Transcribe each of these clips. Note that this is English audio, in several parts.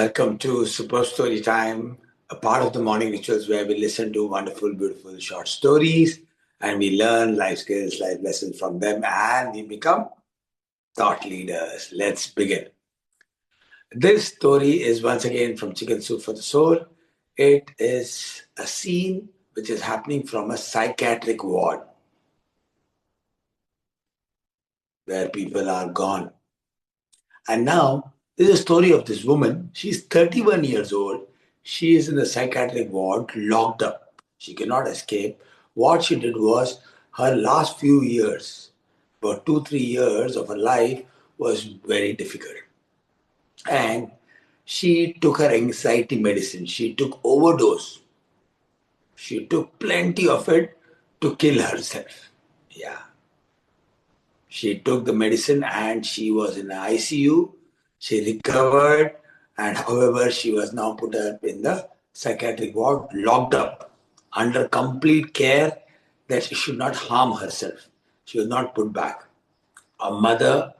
Welcome to Super Story Time, a part of the morning rituals where we listen to wonderful, beautiful short stories and we learn life skills, life lessons from them, and we become thought leaders. Let's begin. This story is once again from Chicken Soup for the Soul. It is a scene which is happening from a psychiatric ward where people are gone. And now, this is a story of this woman. She's 31 years old. She is in the psychiatric ward, locked up. She cannot escape. What she did was, her last few years, about 2, 3 years of her life, was very difficult. And she took her anxiety medicine. She took overdose. She took plenty of it to kill herself. Yeah. She took the medicine and she was in the ICU. She recovered, and however, she was now put up in the psychiatric ward, locked up under complete care that she should not harm herself. She was not put back. A mother,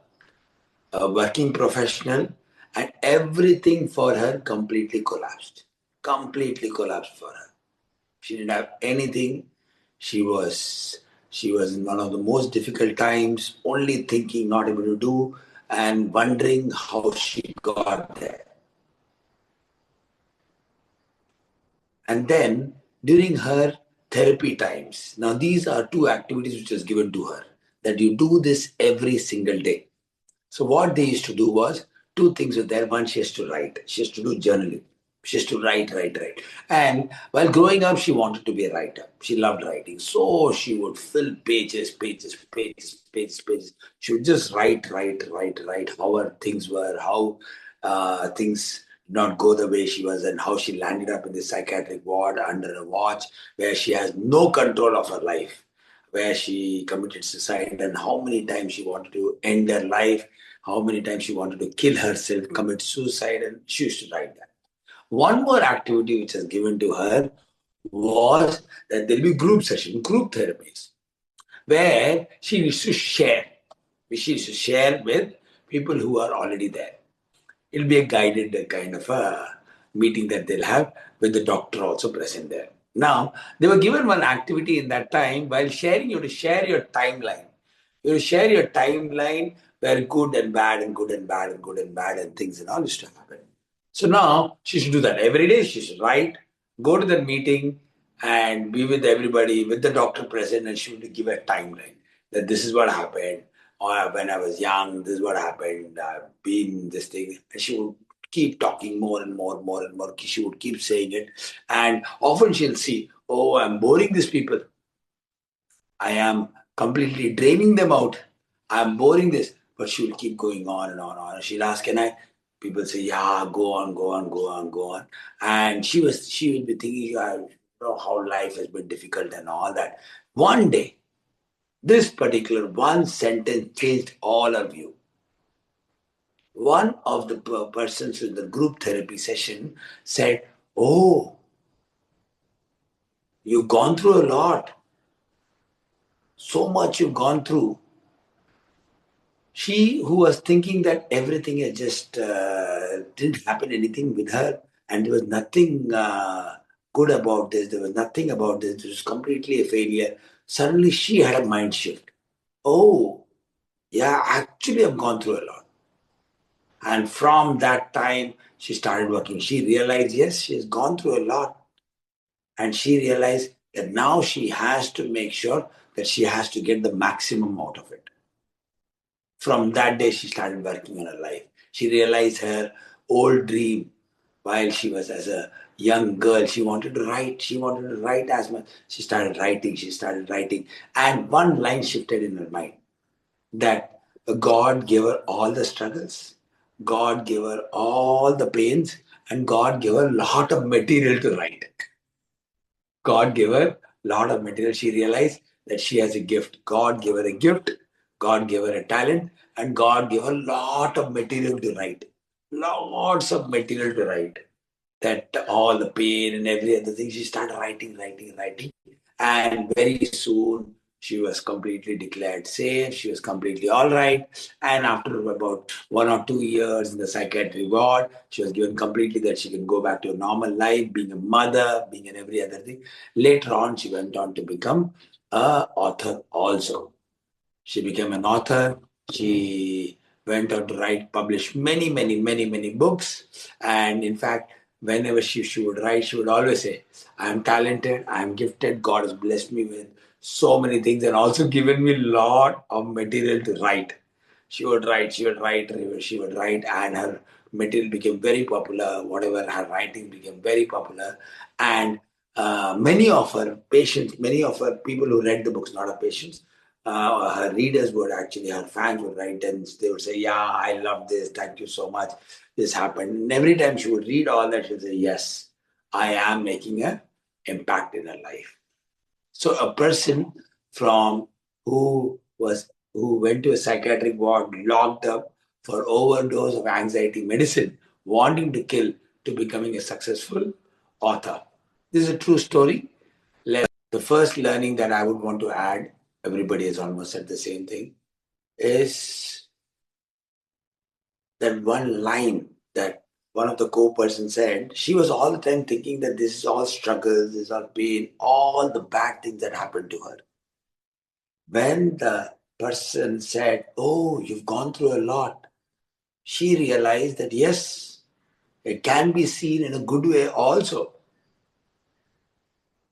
a working professional, and everything for her completely collapsed. Completely collapsed for her. She didn't have anything. She was she was in one of the most difficult times, only thinking, not able to do, and wondering how she got there. And then during her therapy times, now these are two activities which was given to her, that you do this every single day. So what they used to do was, two things were there. One, she has to write. She has to do journaling. She has to write. And while growing up, she wanted to be a writer. She loved writing. So she would fill pages. She would just write how her things were, how things did not go the way she was, and how she landed up in the psychiatric ward under a watch where she has no control of her life, where she committed suicide, and how many times she wanted to end her life, how many times she wanted to kill herself, commit suicide, and she used to write that. One more activity which was given to her was that there will be group session, group therapies, where she used to share. She used to share with people who are already there. It'll be a guided kind of a meeting that they'll have with the doctor also present there. Now, they were given one activity in that time while sharing, you have to share your timeline. You have to share your timeline where good and bad and good and bad and good and bad and things and all used to happen. So now she should do that every day. She should write, go to the meeting and be with everybody, with the doctor present, and she would give a timeline that this is what happened. Or when I was young, this is what happened. I've been this thing. And she would keep talking more and more. She would keep saying it. And often she'll see, oh, I'm boring these people. I am completely draining them out. I'm boring this. But she will keep going on and on. She'll ask, can I? People say, yeah, go on. And she will be thinking, how life has been difficult and all that. One day, this particular one sentence changed all of you. One of the persons in the group therapy session said, oh, you've gone through a lot. So much you've gone through. She, who was thinking that everything had just didn't happen anything with her, and there was nothing good about this, there was nothing about this, it was completely a failure. Suddenly she had a mind shift. Oh, yeah, actually, I've gone through a lot. And from that time, she started working. She realized, yes, she has gone through a lot. And she realized that now she has to make sure that she has to get the maximum out of it. From that day, she started working on her life. She realized her old dream while she was as a young girl. She wanted to write. She wanted to write as much. She started writing. And one line shifted in her mind that God gave her all the struggles, God gave her all the pains, and God gave her a lot of material to write. God gave her a lot of material. She realized that she has a gift. God gave her a gift, God gave her a talent, and God gave her a lot of material to write. Lots of material to write. That all the pain and every other thing, she started writing. And very soon She was completely declared safe. She was completely all right. And after about 1 or 2 years in the psychiatric ward, she was given completely that she can go back to a normal life, being a mother, being in every other thing. Later on, she went on to become an author also. She became an author. She went on to write, publish many books. And in fact, whenever she would write, she would always say, I am talented, I am gifted, God has blessed me with so many things and also given me a lot of material to write. She would write, and her material became very popular. Whatever her writing became very popular. And many of her patients, many of her people who read the books, not her patients, her readers would actually, her fans would write and they would say, yeah, I love this. Thank you so much. This happened. And every time she would read all that, she would say, yes, I am making an impact in her life. So a person from who went to a psychiatric ward, locked up for overdose of anxiety medicine, wanting to kill, to becoming a successful author. This is a true story. The first learning that I would want to add, everybody has almost said the same thing, is that one line that one of the co-persons said. She was all the time thinking that this is all struggles, this is all pain, all the bad things that happened to her. When the person said, oh, you've gone through a lot, she realized that yes, it can be seen in a good way also.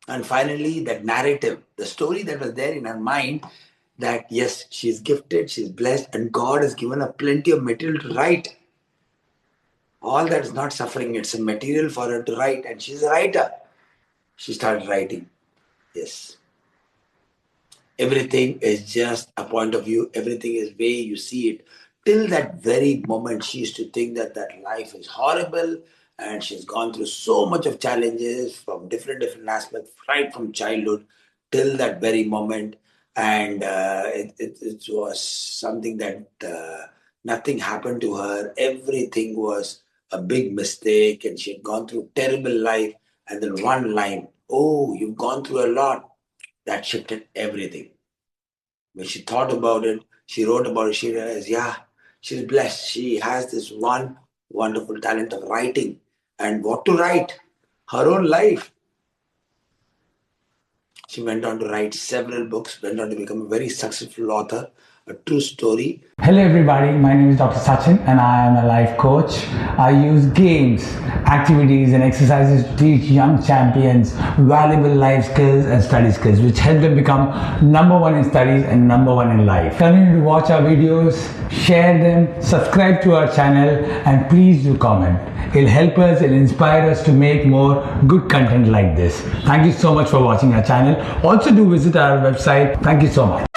And finally, that narrative, the story that was there in her mind, that yes, she's gifted, she's blessed, and God has given her plenty of material to write. All that is not suffering, it's a material for her to write, and she's a writer. She started writing. Yes. Everything is just a point of view, everything is way you see it. Till that very moment, she used to think that life is horrible, and she's gone through so much of challenges from different aspects, right from childhood till that very moment. And it was something that nothing happened to her. Everything was a big mistake, and she had gone through terrible life. And then one line, oh, you've gone through a lot, that shifted everything. When she thought about it, she wrote about it, she realized, yeah, she's blessed. She has this one wonderful talent of writing. And what to write? Her own life. She went on to write several books, went on to become a very successful author, a true story. Hello everybody, my name is Dr. Sachin and I am a life coach. I use games, activities and exercises to teach young champions valuable life skills and study skills which help them become number one in studies and number one in life. Continue to watch our videos, share them, subscribe to our channel and please do comment. It'll help us, it'll inspire us to make more good content like this. Thank you so much for watching our channel. Also do visit our website. Thank you so much.